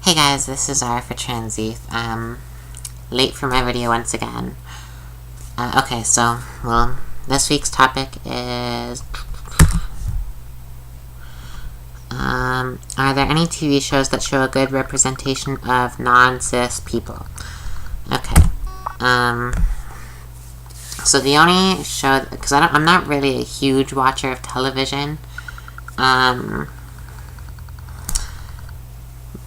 Hey guys, this is R for Trans Youth. Late for my video once again. This week's topic is... are there any TV shows that show a good representation of non-cis people? Okay. So the only show... Because I'm not really a huge watcher of television.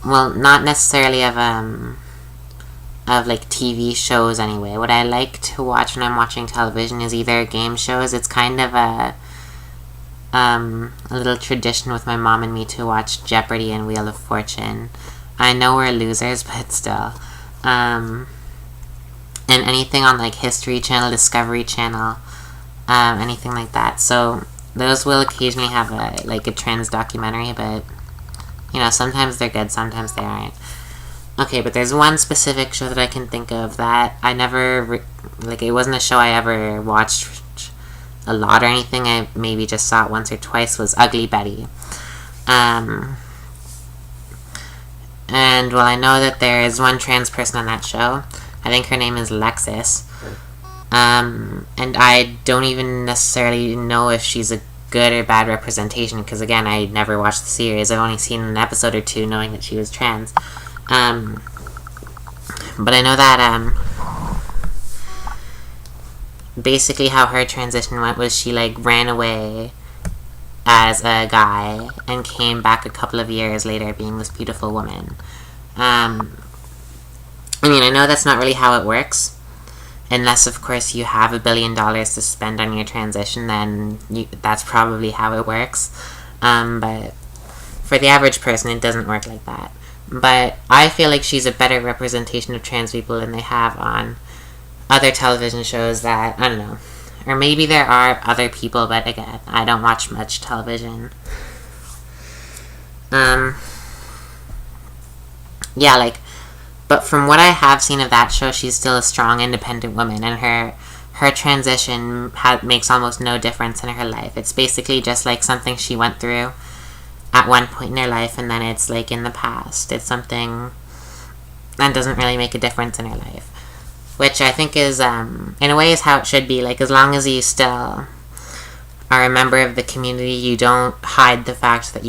Well, not necessarily of like TV shows anyway. What I like to watch when I'm watching television is either game shows. It's kind of a little tradition with my mom and me to watch Jeopardy and Wheel of Fortune. I know we're losers, but still. And anything on like History Channel, Discovery Channel, anything like that. So those will occasionally have a trans documentary, but you know, sometimes they're good, sometimes they aren't. Okay, but there's one specific show that I can think of that I never, it wasn't a show I ever watched a lot or anything. I maybe just saw it once or twice, was Ugly Betty. And, well, I know that there is one trans person on that show. I think her name is Lexis. And I don't even necessarily know if she's a good or bad representation, because again, I never watched the series. I've only seen an episode or two knowing that she was trans. But I know that basically how her transition went was she ran away as a guy and came back a couple of years later being this beautiful woman. I mean, I know that's not really how it works. Unless, of course, you have $1 billion to spend on your transition, then that's probably how it works. But for the average person, it doesn't work like that. But I feel like she's a better representation of trans people than they have on other television shows that, I don't know. Or maybe there are other people, but again, I don't watch much television. But from what I have seen of that show, she's still a strong, independent woman, and her transition makes almost no difference in her life. It's basically just something she went through at one point in her life, and then it's in the past. It's something that doesn't really make a difference in her life, which I think is, in a way, is how it should be. As long as you still are a member of the community, you don't hide the fact that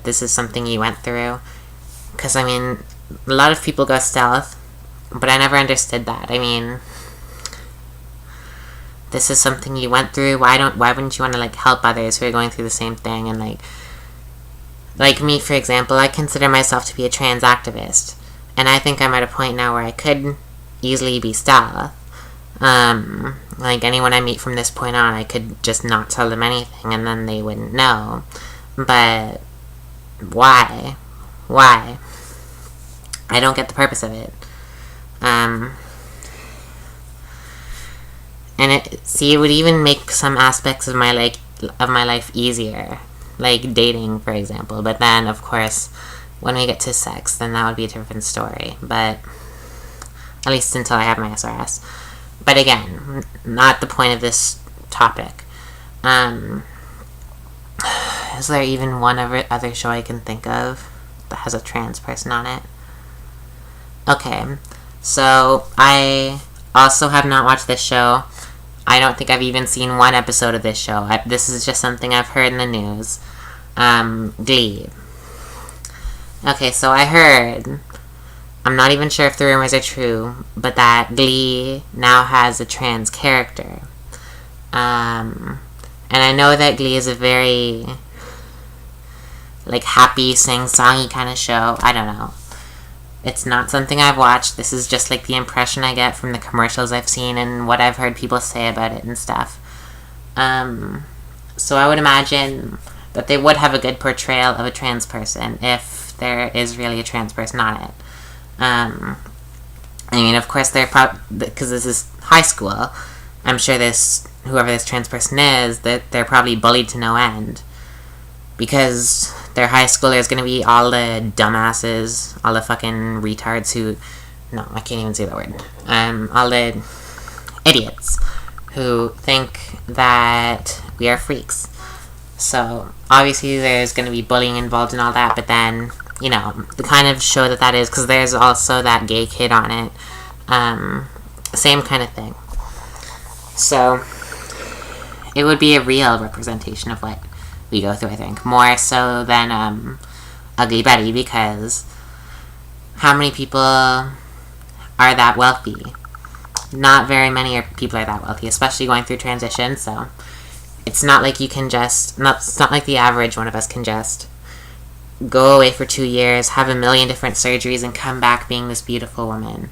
this is something you went through. Because, I mean, a lot of people go stealth, but I never understood that. I mean, this is something you went through. Why wouldn't you want to help others who are going through the same thing? And like me, for example, I consider myself to be a trans activist, and I think I'm at a point now where I could easily be stealth. Anyone I meet from this point on, I could just not tell them anything, and then they wouldn't know. But why? I don't get the purpose of it. And it would even make some aspects of my life easier, like dating, for example. But then, of course, when we get to sex, then that would be a different story. But at least until I have my SRS. But again, not the point of this topic. Is there even one other show I can think of that has a trans person on it? Okay, so I also have not watched this show. I don't think I've even seen one episode of this show. This is just something I've heard in the news. Glee. Okay, so I heard, I'm not even sure if the rumors are true, but that Glee now has a trans character. And I know that Glee is a very, happy, sing-songy kind of show. I don't know. It's not something I've watched. This is just the impression I get from the commercials I've seen and what I've heard people say about it and stuff. So I would imagine that they would have a good portrayal of a trans person if there is really a trans person on it. I mean, of course, because this is high school, I'm sure whoever this trans person is, that they're probably bullied to no end. Because their high schooler is going to be all the dumbasses, all the fucking retards no, I can't even say the word. All the idiots who think that we are freaks. So, obviously there's going to be bullying involved in all that, but then you know, the kind of show that is, because there's also that gay kid on it. Same kind of thing. So, it would be a real representation of what we go through, I think. More so than Ugly Betty, because how many people are that wealthy? Not very many people are that wealthy, especially going through transition, so it's not like you can just, it's not like the average one of us can just go away for 2 years, have a million different surgeries, and come back being this beautiful woman.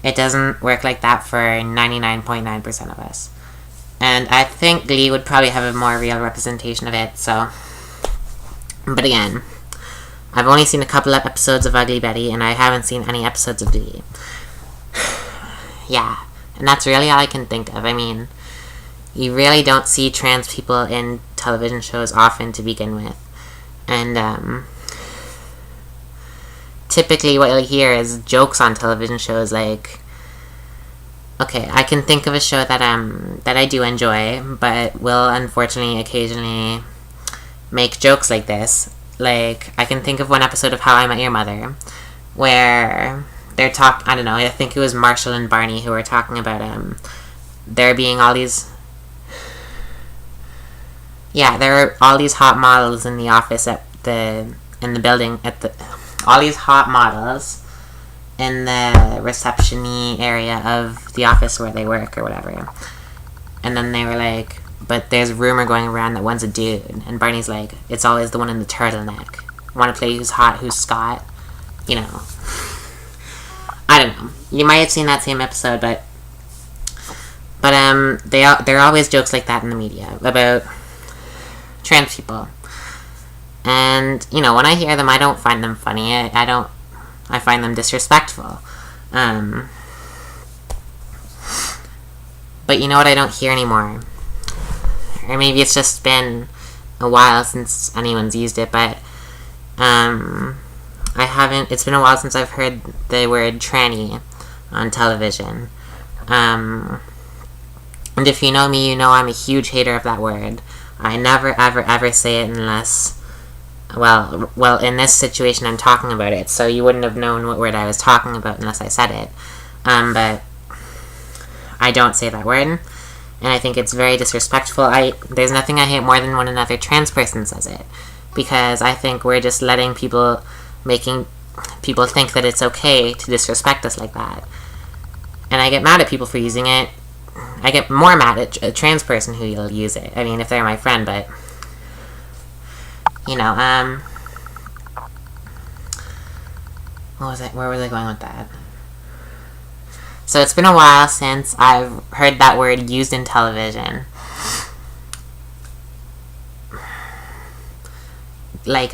It doesn't work like that for 99.9% of us. And I think Glee would probably have a more real representation of it, so. But again, I've only seen a couple of episodes of Ugly Betty, and I haven't seen any episodes of Glee. Yeah, and that's really all I can think of. I mean, you really don't see trans people in television shows often to begin with. And, typically what you'll hear is jokes on television shows like, okay, I can think of a show that I do enjoy, but will unfortunately occasionally make jokes like this. Like, I can think of one episode of How I Met Your Mother, where I don't know, I think it was Marshall and Barney who were talking about, there being all these, there are all these hot models in the office in the building, all these hot models in the reception-y area of the office where they work or whatever. And then they were like, but there's a rumor going around that one's a dude. And Barney's like, it's always the one in the turtleneck. Want to play who's hot, who's Scott? You know. I don't know. You might have seen that same episode, but there are always jokes like that in the media about trans people. And, you know, when I hear them, I don't find them funny. I find them disrespectful. But you know what I don't hear anymore? Or maybe it's just been a while since anyone's used it, but, it's been a while since I've heard the word tranny on television. And if you know me, you know I'm a huge hater of that word. I never, ever, ever say it unless, well, in this situation I'm talking about it, so you wouldn't have known what word I was talking about unless I said it. But I don't say that word, and I think it's very disrespectful. There's nothing I hate more than when another trans person says it, because I think we're just making people think that it's okay to disrespect us like that. And I get mad at people for using it. I get more mad at a trans person who will use it. I mean, if they're my friend, but, you know, where was I going with that? So it's been a while since I've heard that word used in television. Like,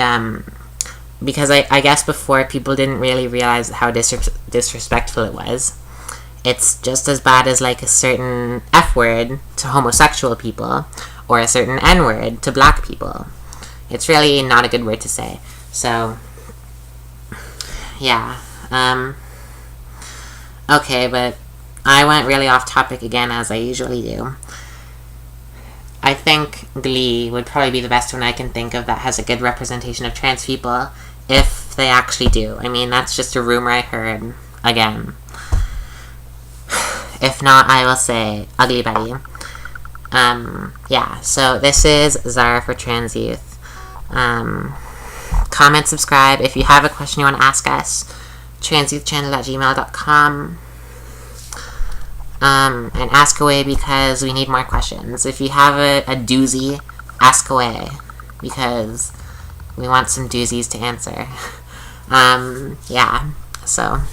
because I guess before people didn't really realize how disrespectful it was. It's just as bad as, like, a certain F word to homosexual people, or a certain N word to black people. It's really not a good word to say. So, yeah. Okay, but I went really off topic again, as I usually do. I think Glee would probably be the best one I can think of that has a good representation of trans people, if they actually do. I mean, that's just a rumor I heard, again. If not, I will say Ugly Betty. Yeah, so this is Zara for Trans Youth. Comment, subscribe. If you have a question you want to ask us, transyouthchannel@gmail.com. And ask away, because we need more questions. If you have a doozy, ask away, because we want some doozies to answer. Yeah, so